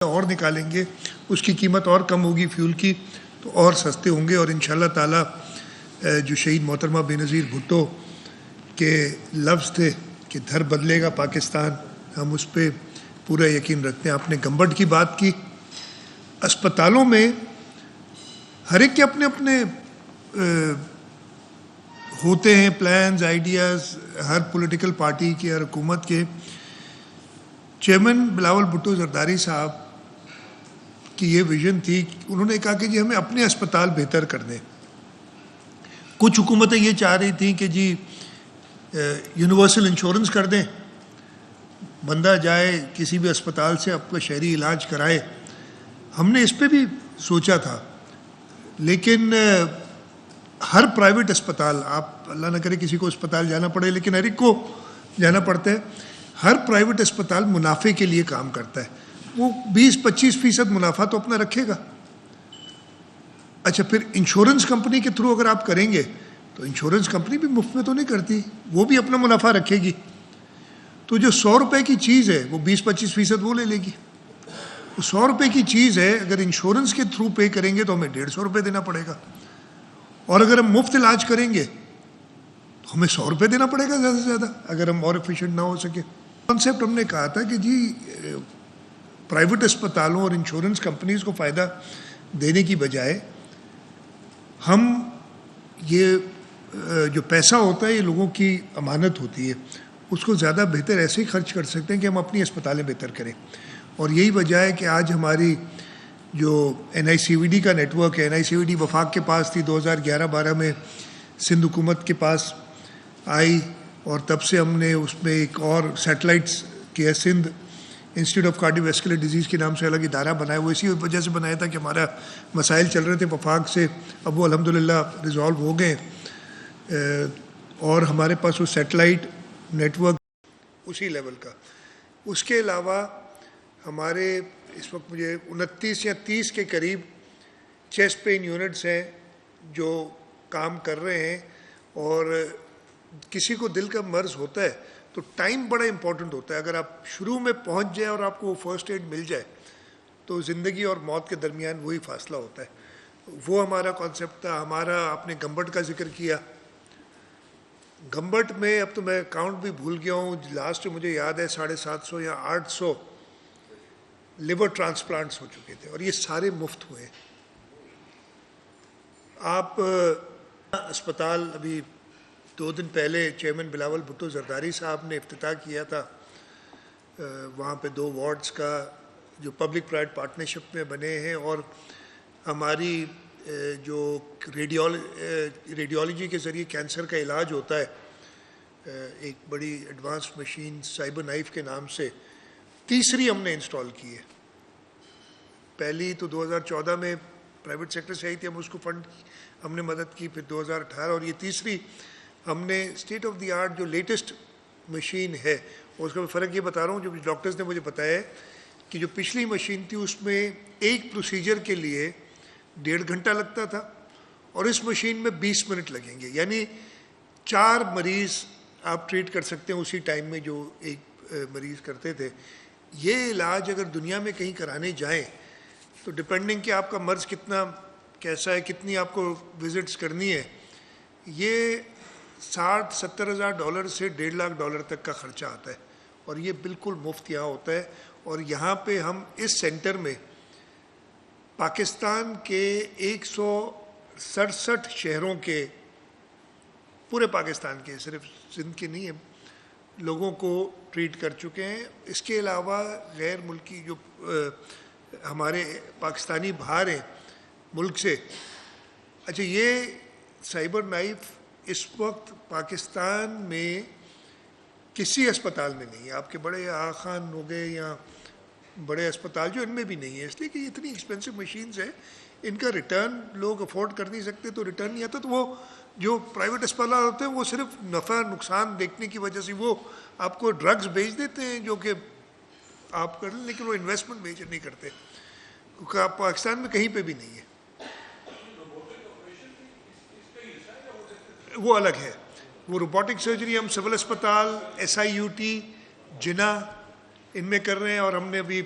اور نکالیں گے، اس کی قیمت اور کم ہوگی فیول کی، تو اور سستے ہوں گے. اور انشاءاللہ تعالی جو شہید محترمہ بے نظیر بھٹو کے لفظ تھے کہ دھر بدلے گا پاکستان، ہم اس پہ پورا یقین رکھتے ہیں. آپ نے گمبٹ کی بات کی. اسپتالوں میں ہر ایک کے اپنے اپنے ہوتے ہیں پلانز، آئیڈیاز، ہر پولیٹیکل پارٹی کے، ہر حکومت کے. چیئرمین بلاول بھٹو زرداری صاحب کی یہ ویژن تھی، انہوں نے کہا کہ جی ہمیں اپنے اسپتال بہتر کر دیں. کچھ حکومتیں یہ چاہ رہی تھیں کہ جی یونیورسل انشورنس کر دیں، بندہ جائے کسی بھی اسپتال سے اپنا شہری علاج کرائے. ہم نے اس پہ بھی سوچا تھا، لیکن ہر پرائیویٹ اسپتال، آپ اللہ نہ کرے کسی کو اسپتال جانا پڑے لیکن ہر ایک کو جانا پڑتا ہے، ہر پرائیویٹ اسپتال منافع کے لیے کام کرتا ہے. وہ 20-25% منافع تو اپنا رکھے گا. اچھا، پھر انشورنس کمپنی کے تھرو اگر آپ کریں گے تو انشورنس کمپنی بھی مفت میں تو نہیں کرتی، وہ بھی اپنا منافع رکھے گی. تو جو 100 روپے کی چیز ہے وہ 20-25% وہ لے لے گی. 100 روپے کی چیز ہے، اگر انشورنس کے تھرو پے کریں گے تو ہمیں 150 روپے دینا پڑے گا. اور اگر ہم مفت علاج کریں گے تو ہمیں 100 روپے دینا پڑے گا زیادہ سے زیادہ، اگر ہم اور ایفیشینٹ نہ ہو سکے. کانسیپٹ ہم نے کہا تھا کہ جی پرائیویٹ اسپتالوں اور انشورنس کمپنیز کو فائدہ دینے کی بجائے ہم یہ جو پیسہ ہوتا ہے یہ لوگوں کی امانت ہوتی ہے، اس کو زیادہ بہتر ایسے ہی خرچ کر سکتے ہیں کہ ہم اپنی اسپتالیں بہتر کریں. اور یہی وجہ ہے کہ آج ہماری جو NICVD کا نیٹ ورک ہے، NICVD وفاق کے پاس تھی 2011-12 میں، سندھ حکومت کے پاس آئی، اور تب سے ہم نے اس میں ایک اور سیٹلائٹس کیا، Sindh institute of cardio vascular disease کے نام سے الگ ادارہ بنایا. وہ اسی وجہ سے بنایا تھا کہ ہمارا مسائل چل رہے تھے وفاق سے، اب وہ الحمدللہ ریزالو ہو گئے. اور ہمارے پاس وہ سیٹلائٹ نیٹ ورک اسی لیول کا. اس کے علاوہ ہمارے اس وقت مجھے 29 یا 30 کے قریب چیسٹ پین یونٹس ہیں جو کام کر رہے ہیں. اور کسی کو دل کا مرض ہوتا ہے تو ٹائم بڑا امپورٹنٹ ہوتا ہے. اگر آپ شروع میں پہنچ جائیں اور آپ کو وہ فرسٹ ایڈ مل جائے تو زندگی اور موت کے درمیان وہی فاصلہ ہوتا ہے. وہ ہمارا کانسیپٹ تھا. ہمارا آپ نے گمبٹ کا ذکر کیا. گمبٹ میں اب تو میں کاؤنٹ بھی بھول گیا ہوں، لاسٹ مجھے یاد ہے 750 یا 800 لیور ٹرانسپلانٹس ہو چکے تھے، اور یہ سارے مفت ہوئے. آپ اسپتال ابھی 2 دن پہلے چیئرمین بلاول بھٹو زرداری صاحب نے افتتاح کیا تھا. وہاں پہ 2 وارڈز کا جو پبلک پرائیویٹ پارٹنرشپ میں بنے ہیں، اور ہماری جو ریڈیولوجی کے ذریعے کینسر کا علاج ہوتا ہے، ایک بڑی ایڈوانس مشین سائبر نائف کے نام سے، تیسری ہم نے انسٹال کی ہے. پہلی تو 2014 میں پرائیویٹ سیکٹر سے آئی تھی، ہم اس کو فنڈ ہم نے مدد کی، پھر 2018، اور یہ تیسری ہم نے اسٹیٹ آف دی آرٹ جو لیٹسٹ مشین ہے. اور اس کا میں فرق یہ بتا رہا ہوں، جو ڈاکٹرز نے مجھے بتایا ہے کہ جو پچھلی مشین تھی اس میں ایک پروسیجر کے لیے 1.5 گھنٹہ لگتا تھا، اور اس مشین میں 20 منٹ لگیں گے. یعنی 4 مریض آپ ٹریٹ کر سکتے ہیں اسی ٹائم میں جو ایک مریض کرتے تھے. یہ علاج اگر دنیا میں کہیں کرانے جائیں تو ڈپینڈنگ کہ آپ کا مرض کتنا کیسا ہے، کتنی آپ کو وزٹس کرنی ہے، یہ $60-70 ہزار سے $1.5 لاکھ تک کا خرچہ آتا ہے. اور یہ بالکل مفت یہاں ہوتا ہے. اور یہاں پہ ہم اس سینٹر میں پاکستان کے 167 شہروں کے، پورے پاکستان کے، صرف سندھ کے نہیں ہیں، لوگوں کو ٹریٹ کر چکے ہیں. اس کے علاوہ غیر ملکی جو ہمارے پاکستانی باہر ہیں ملک سے. اچھا، یہ سائبر نائف اس وقت پاکستان میں کسی اسپتال میں نہیں ہے. آپ کے بڑے آغا خان ہو گئے یا بڑے اسپتال جو ان میں بھی نہیں ہے، اس لیے کہ اتنی ایکسپینسو مشینز ہیں، ان کا ریٹرن لوگ افورڈ کر نہیں سکتے، تو ریٹرن نہیں آتا. تو وہ جو پرائیویٹ اسپتال ہوتے ہیں وہ صرف نفع نقصان دیکھنے کی وجہ سے وہ آپ کو ڈرگز بیچ دیتے ہیں جو کہ آپ کر لیں، لیکن وہ انویسٹمنٹ بیچ نہیں کرتے، کیونکہ آپ پاکستان میں کہیں پہ بھی نہیں ہے. وہ الگ ہے. وہ روبوٹک سرجری ہم سول اسپتال، SIUT، جنا، ان میں کر رہے ہیں اور ہم نے ابھی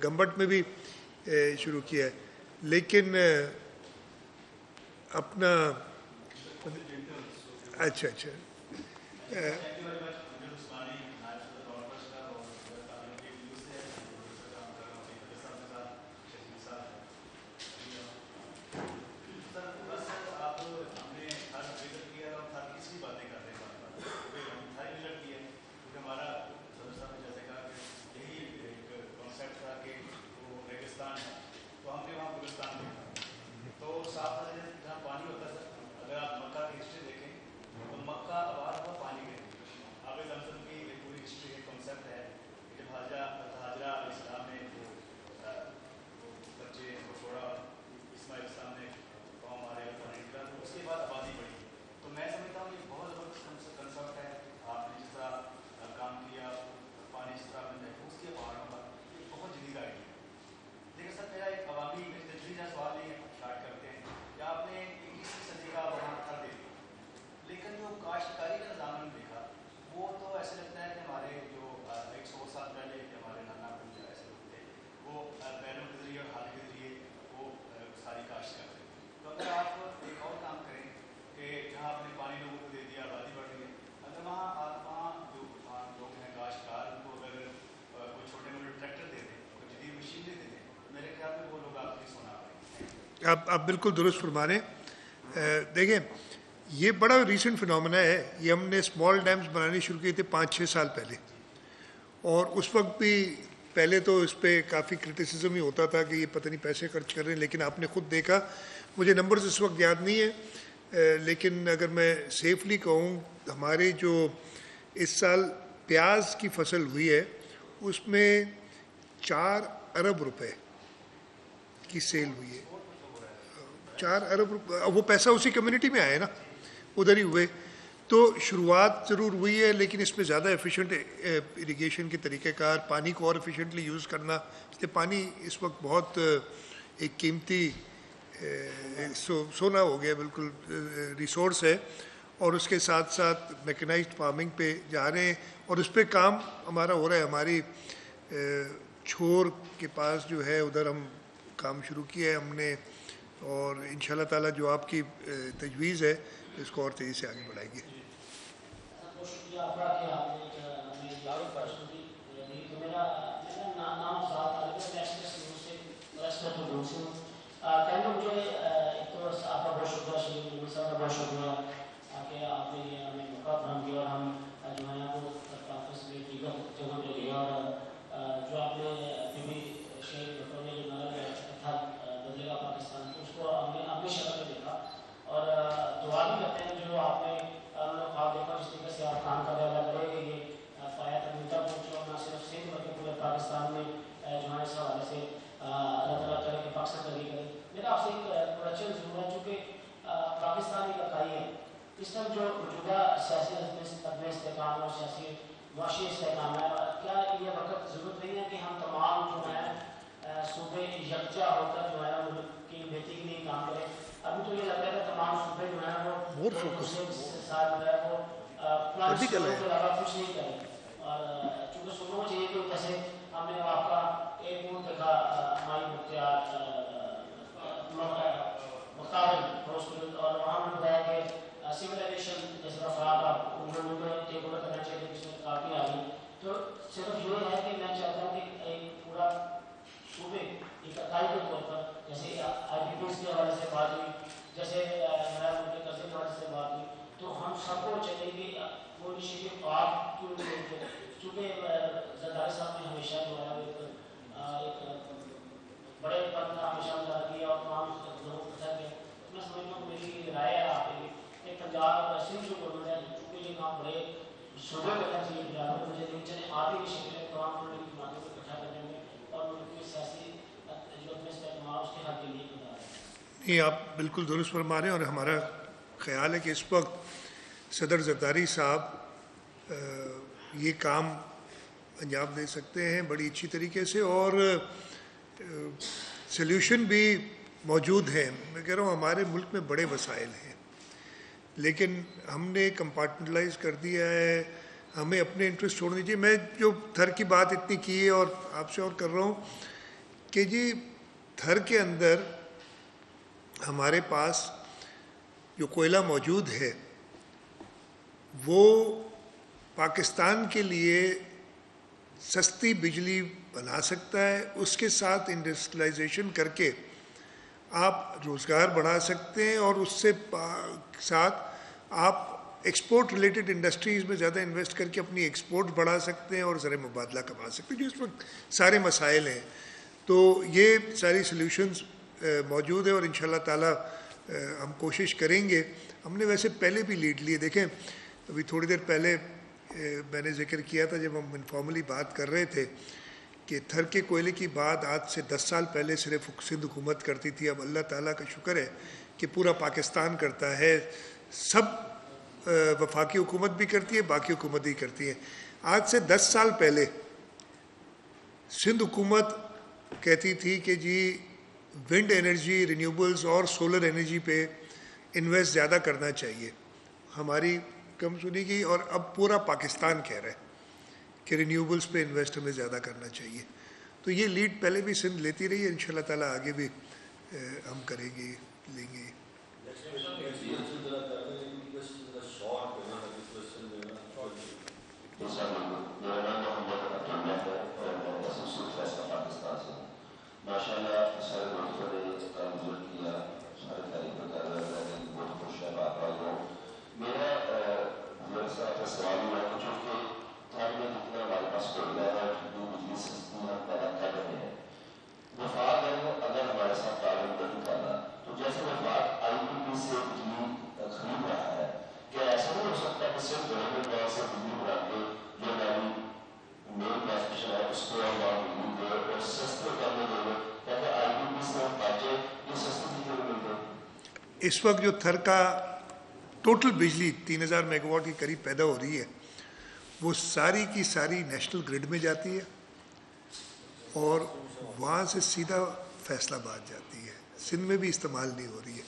گمبٹ میں بھی شروع کیا ہے. لیکن اپنا اچھا آپ بالکل درست فرما رہے ہیں. دیکھیں یہ بڑا ریسنٹ فنومنا ہے. یہ ہم نے اسمال ڈیمز بنانے شروع کیے تھے 5-6 سال پہلے, اور اس وقت بھی پہلے تو اس پہ کافی کرٹیسزم ہی ہوتا تھا کہ یہ پتہ نہیں پیسے خرچ کر رہے ہیں, لیکن آپ نے خود دیکھا, مجھے نمبرز اس وقت یاد نہیں ہے, لیکن اگر میں سیفلی کہوں ہمارے جو اس سال پیاز کی فصل ہوئی ہے اس میں 4 ارب روپے کی سیل ہوئی ہے. 4 ارب روپے, وہ پیسہ اسی کمیونٹی میں آئے نا, ادھر ہی ہوئے. تو شروعات ضرور ہوئی ہے, لیکن اس میں زیادہ ایفیشینٹ اریگیشن کے طریقہ کار, پانی کو اور ایفیشینٹلی یوز کرنا, اس لیے پانی اس وقت بہت ایک قیمتی سونا ہو گیا, بالکل ریسورس ہے. اور اس کے ساتھ ساتھ میکنائزڈ فارمنگ پہ جا رہے ہیں, اور اس پہ کام ہمارا ہو رہا ہے. ہماری چھور کے پاس جو ہے ادھر ہم کام شروع کیا ہے ہم نے, اور انشاءاللہ تعالیٰ جو آپ کی تجویز ہے اس کو اور تیزی سے آگے بڑھائیں گے. بہت شکریہ آپ کا کہ آپ نے ہمیں دعوت پرسوں کی. تو میرا نام ساتھ کہنے مجھے ایک تو آپ کا بہت شکریہ, شریف نبی صاحب کا بہت شکریہ کہ آپ نے یہ ہمیں موقع فراہم کیا, اور ہم جو ہے وہ کانفرنس میں دیگر جگہوں پہ گئے, اور جو آپ نے ابھی بھی شہید بھٹو نے جو نعرہ تھا بدلے گا پاکستان, تو اس کو ہم نے اپنی شکل میں دیکھا, اور دعا بھی کرتے ہیں جو آپ نے خواب دیکھا جس طریقے سے آپ کام کا اللہ کرے کہ یہ پایا تک تک پہنچے, اور نہ صرف صحت بلکہ پورے پاکستان میں جو ہے اس حوالے سے اللہ تعالیٰ کرے کہ پاکستان ترقی کرے. میرا آپ سے ایک کوشچن ضرور ہے, چونکہ پاکستان ایک اکائی ہے, اس وقت جو موجودہ سیاسی عدم استحکام اور سیاسی معاشی استحکام ہے, کیا یہ وقت ضرورت نہیں ہے کہ ہم تمام جو ہیں صوبے یکجا ہو کر جو ہے ملک کی بہتری کے لیے کام کریں؟ ابھی تو یہ لگ رہا ہے کہ تمام صوبے جو ہیں وہ دوسرے کے ساتھ جو ہے وہ پرانے صوبوں کے علاوہ کچھ نہیں کریں, اور چونکہ صوبوں کو چاہیے کہ جیسے ہم نے آپ کا ایک ملک دیکھا ہماری مختار ہاسپٹل, اور وہاں نے بتایا کہ سویلائزیشن جیسے افراد آپ انہوں نے ٹیک اوور کرنا چاہیے, جس میں کافی آ گئی. تو صرف یہ ہے کہ میں چاہتا ہوں کہ ایک پورا صوبے ایک اکائی کے طور پر, جیسے آئی پی پی ایس کے حوالے سے بات ہوئی, جیسے نیا ملک قرضے کے حوالے سے بات ہوئی, تو ہم سب کو چاہیے کہ وہ انیشیٹو آپ کیوں نہیں, چونکہ زرداری صاحب نے ہمیشہ جو ہے ایک بڑے پد کا ہمیشہ مظاہرہ کیا اور تمام لوگوں کو پتہ کیا. میں سمجھتا ہوں میری رائے ہے آپ کے کہ پنجاب اور سندھ جو گورنمنٹ ہے, چونکہ یہ کام بڑے صوبے کرنا چاہیے پنجاب میں, مجھے نہیں چاہیے آپ ہی انیشیٹو تمام ملک کی باتوں کو اکٹھا کرنے میں, اور ملک کی سیاسی جو اپنے استحکام اس کے حل کے لیے بتا رہے ہیں. نہیں, آپ بالکل درست فرما رہے ہیں, اور ہمارا خیال ہے کہ اس وقت صدر زرداری صاحب یہ کام انجام دے سکتے ہیں بڑی اچھی طریقے سے, اور سلیوشن بھی موجود ہیں. میں کہہ رہا ہوں ہمارے ملک میں بڑے وسائل ہیں, لیکن ہم نے کمپارٹمنٹلائز کر دیا ہے, ہمیں اپنے انٹرسٹ چھوڑ دیجیے. میں جو تھر کی بات اتنی کی ہے اور آپ سے اور کر رہا ہوں کہ جی تھر کے اندر ہمارے پاس جو کوئلہ موجود ہے وہ پاکستان کے لیے سستی بجلی بنا سکتا ہے. اس کے ساتھ انڈسٹریلائزیشن کر کے آپ روزگار بڑھا سکتے ہیں اور اس سے ساتھ آپ ایکسپورٹ ریلیٹڈ انڈسٹریز میں زیادہ انویسٹ کر کے اپنی ایکسپورٹ بڑھا سکتے ہیں اور زر مبادلہ کما سکتے ہیں جو اس وقت سارے مسائل ہیں. تو یہ ساری سلیوشنز موجود ہیں اور انشاءاللہ تعالی ہم کوشش کریں گے. ہم نے ویسے پہلے بھی لیڈ لیے. دیکھیں ابھی تھوڑی دیر پہلے میں نے ذکر کیا تھا جب ہم انفارملی بات کر رہے تھے کہ تھر کے کوئلے کی بات آج سے 10 سال پہلے صرف سندھ حکومت کرتی تھی. اب اللہ تعالیٰ کا شکر ہے کہ پورا پاکستان کرتا ہے. سب وفاقی حکومت بھی کرتی ہے, باقی حکومت بھی کرتی ہے. آج سے 10 سال پہلے سندھ حکومت کہتی تھی کہ جی ونڈ انرجی, رینیوبلز اور سولر انرجی پہ انویسٹ زیادہ کرنا چاہیے. ہماری کم سنی گئی اور اب پورا پاکستان کہہ رہا ہے کہ رینیوبلز پہ انویسٹ ہمیں زیادہ کرنا چاہیے. تو یہ لیڈ پہلے بھی سندھ لیتی رہی ہے, انشاءاللہ تعالیٰ آگے بھی ہم کریں گے, لیں گے. اس وقت جو تھر کا ٹوٹل بجلی 3000 میگا واٹ کے قریب پیدا ہو رہی ہے وہ ساری کی ساری نیشنل گرڈ میں جاتی ہے اور وہاں سے سیدھا فیصل آباد جاتی ہے. سندھ میں بھی استعمال نہیں ہو رہی ہے,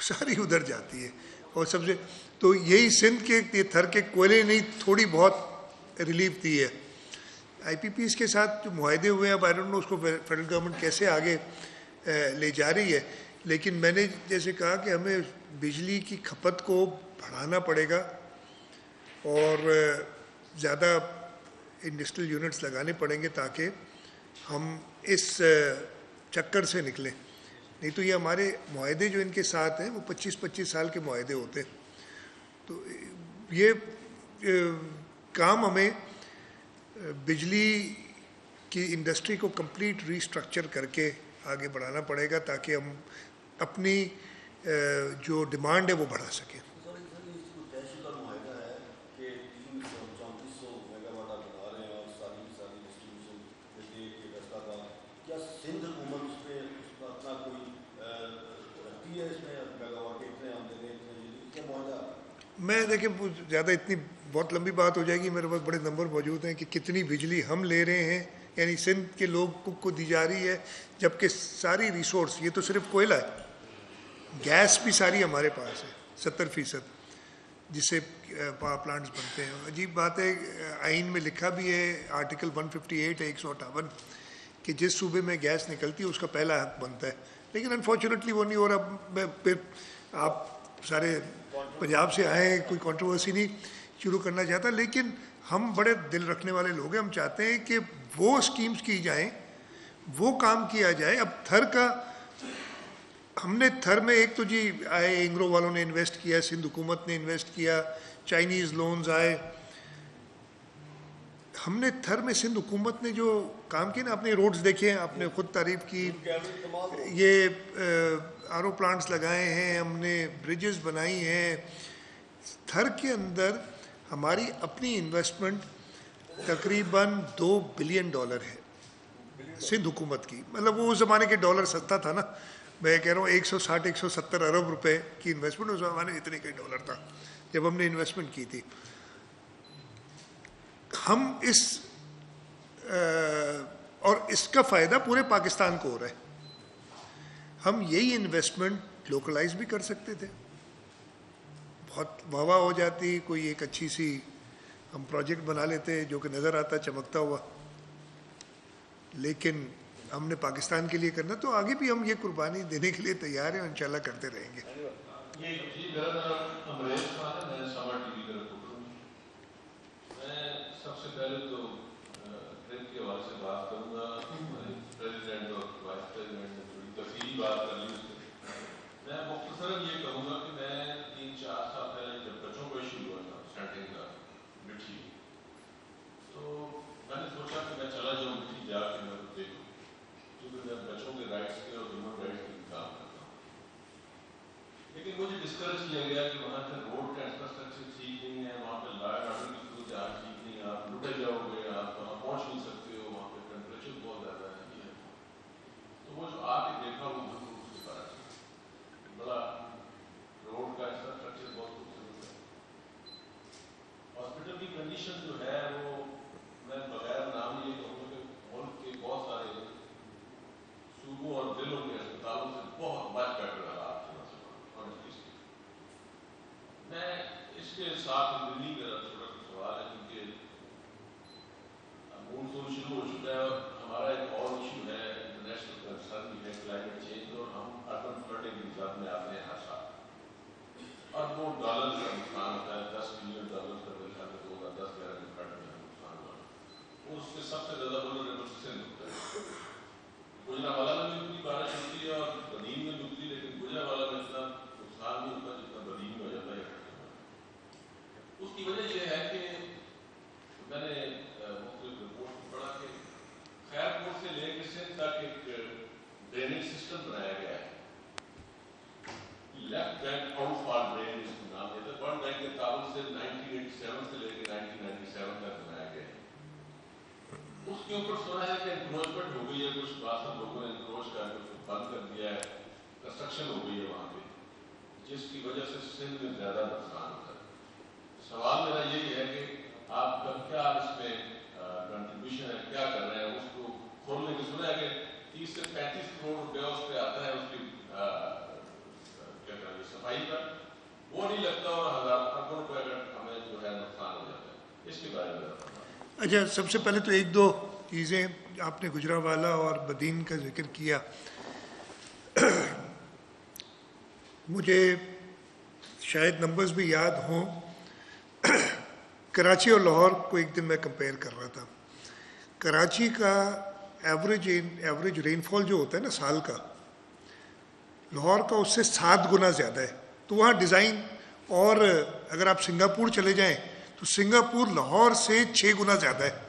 ساری ادھر جاتی ہے. اور سب سے تو یہی سندھ کے یہ تھر کے کوئلے نہیں تھوڑی بہت ریلیف دی ہے. آئی پی پیز کے ساتھ جو معاہدے ہوئے ہیں اب آئی ڈونٹ نو اس کو فیڈرل گورنمنٹ کیسے آگے لے جا رہی ہے. لیکن میں نے جیسے کہا کہ ہمیں بجلی کی کھپت کو بڑھانا پڑے گا اور زیادہ انڈسٹریل یونٹس لگانے پڑیں گے تاکہ ہم اس چکر سے نکلیں. نہیں تو یہ ہمارے معاہدے جو ان کے ساتھ ہیں وہ 25-25 سال کے معاہدے ہوتے ہیں. تو یہ کام ہمیں بجلی کی انڈسٹری کو کمپلیٹ ریسٹرکچر کر کے آگے بڑھانا پڑے گا تاکہ ہم اپنی جو ڈیمانڈ ہے وہ بڑھا سکیں. میں دیکھیں زیادہ اتنی بہت لمبی بات ہو جائے گی. میرے پاس بڑے نمبر موجود ہیں کہ کتنی بجلی ہم لے رہے ہیں, یعنی سندھ کے لوگ کو دی جا رہی ہے, جبکہ ساری ریسورس یہ تو صرف کوئلہ ہے, گیس بھی ساری ہمارے پاس ہے 70%, جس سے پاور پلانٹس بنتے ہیں. عجیب بات ہے, آئین میں لکھا بھی ہے آرٹیکل 158 ہے 158 کہ جس صوبے میں گیس نکلتی ہے اس کا پہلا حق بنتا ہے. لیکن انفارچونیٹلی وہ نہیں ہو رہا. میں پھر آپ سارے پنجاب سے آئے ہیں, کوئی کنٹروورسی نہیں شروع کرنا چاہتا, لیکن ہم بڑے دل رکھنے والے لوگ ہیں. ہم چاہتے ہیں کہ وہ اسکیمز کی جائیں, وہ کام کیا جائے. اب تھر کا ہم نے تھر میں ایک تو جی آئے انگرو والوں نے انویسٹ کیا, سندھ حکومت نے انویسٹ کیا, چائنیز لونز آئے. ہم نے تھر میں سندھ حکومت نے جو کام کیا نا, اپنے روڈز دیکھے ہیں, آپ نے خود تعریف کی, یہ آر او پلانٹس لگائے ہیں, ہم نے بریجز بنائی ہیں. تھر کے اندر ہماری اپنی انویسٹمنٹ تقریباً $2 بلین ہے سندھ حکومت کی. مطلب وہ اس زمانے کے ڈالر سستا تھا نا, میں کہہ رہا ہوں 160-170 ارب روپے کی انویسٹمنٹ اس زمانے اتنے کے ڈالر تھا جب ہم نے انویسٹمنٹ کی تھی. ہم اس اور اس کا فائدہ پورے پاکستان کو ہو رہا ہے. ہم یہی انویسٹمنٹ لوکلائز بھی کر سکتے تھے, بہت واہ ہو جاتی, کوئی ایک اچھی سی ہم پروجیکٹ بنا لیتے جو کہ نظر آتا چمکتا ہوا, لیکن ہم نے پاکستان کے لیے کرنا, تو آگے بھی ہم یہ قربانی دینے کے لیے تیار ہیں اور انشاءاللہ کرتے رہیں گے. یہ میرا نام امریش خان ہے, میں سما ٹی وی کا رپورٹر ہوں. میں سب سے پہلے تو ٹرپ کے حوالے سے بات کروں گا. پریزیڈنٹ اور وائس پریزیڈنٹ نے تھوڑی تفصیلی بات کر لی اس سے. میں مختصراً یہ کہوں گا کہ میں 3-4 سال پہلے جب بچوں کو ایشو ہوا تھا سینٹنگ کا مٹھی, تو میں نے سوچا کہ میں چلا جاؤں مٹھی جا کے میں دیکھوں, کیونکہ میں بچوں کے رائٹس کے اور ہیومن رائٹس کے کام کرتا ہوں. لیکن مجھے ڈسکریج کیا گیا کہ وہاں پہ روڈ کا انفراسٹرکچر ٹھیک نہیں ہے, وہاں پہ لا اینڈ آرڈر کی صورت حال ٹھیک نہیں ہے, آپ لٹے جاؤ گے, آپ وہاں پہنچ نہیں سکتے ہو, وہاں پہ ٹیمپریچر بہت زیادہ ہے. تو وہ جو آ کے دیکھا وہ بالکل اس کے بارے میں بڑا روڈ کا انفراسٹرکچر بہت خوبصورت ہے. ہاسپٹل کی کنڈیشن جو ہے وہ میں بغیر نام یہ کہوں گا کہ ملک کے بہت سارے صوبوں اور ضلعوں کے اسپتالوں سے بہت مچ بیٹر حالات ہیں. میں اس کے ساتھ دلی کا چھوٹا سا سوال ہے, کیونکہ مونسون شروع ہو چکا ہے اور ہمارا ایک اور ایشو ہے, انٹرنیشنل کنسرن بھی ہے, کلائمیٹ چینج, اور ہم اربن فلڈنگ کی زد میں آتے ہیں ہر سال. اربوں ڈالر کا نقصان ہوتا ہے, $10 بلین کا میرے خیال میں 2010-11 میں فلڈ میں نقصان ہوا. اس سے سب سے زیادہ ولنریبل سندھ ہوتا ہے. گجرانوالہ میں بھی اتنی بارش ہوتی ہے اور بدین میں بھی اتنی, لیکن گجرانوالہ میں اتنا نقصان نہیں ہوتا جتنا بدین میں ہو جاتا ہے. اس کی وجہ یہ ہے کہ میں نے مختلف رپورٹ پڑھا کہ خیرپور سے لے کے سندھ تک ایک ڈریننگ سسٹم بنایا گیا ہے. لیفٹ بینک آؤٹ فال ڈرین اس کا نام دیتا ہے. ورلڈ بینک کے تعاون سے 1987 سے لے کے 1997 تک بنایا گیا ہے. اس کے اوپر سنا ہے کہ انکروچمنٹ ہو گئی ہے, کچھ 62 لوگوں نے انکروچ کر کے اس کو بند کر دیا ہے, کنسٹرکشن ہو گئی ہے وہاں پہ, جس کی وجہ سے سندھ میں زیادہ نقصان ہوتا ہے. سوال میرا یہی ہے کہ آپ کا کیا اس میں کنٹریبیوشن ہے, کیا کر رہے ہیں اس کو کھولنے کی. سنا ہے کہ 30 سے 35 کروڑ روپیہ اس پہ آتا ہے اس کی کیا کہیں گے صفائی کا, وہ نہیں لگتا, اور اربوں روپے کا ہمیں جو ہے نقصان ہو جاتا ہے. اس کے بارے میں اچھا, سب سے پہلے تو 1-2 چیزیں آپ نے گجرانوالہ اور بدین کا ذکر کیا. مجھے شاید نمبرز بھی یاد ہوں, کراچی اور لاہور کو ایک دن میں کمپیئر کر رہا تھا. کراچی کا ایوریج رین فال جو ہوتا ہے نا سال کا, لاہور کا اس سے 7 گنا زیادہ ہے. تو وہاں ڈیزائن, اور اگر آپ سنگاپور چلے جائیں تو سنگاپور لاہور سے 6 گنا زیادہ ہے.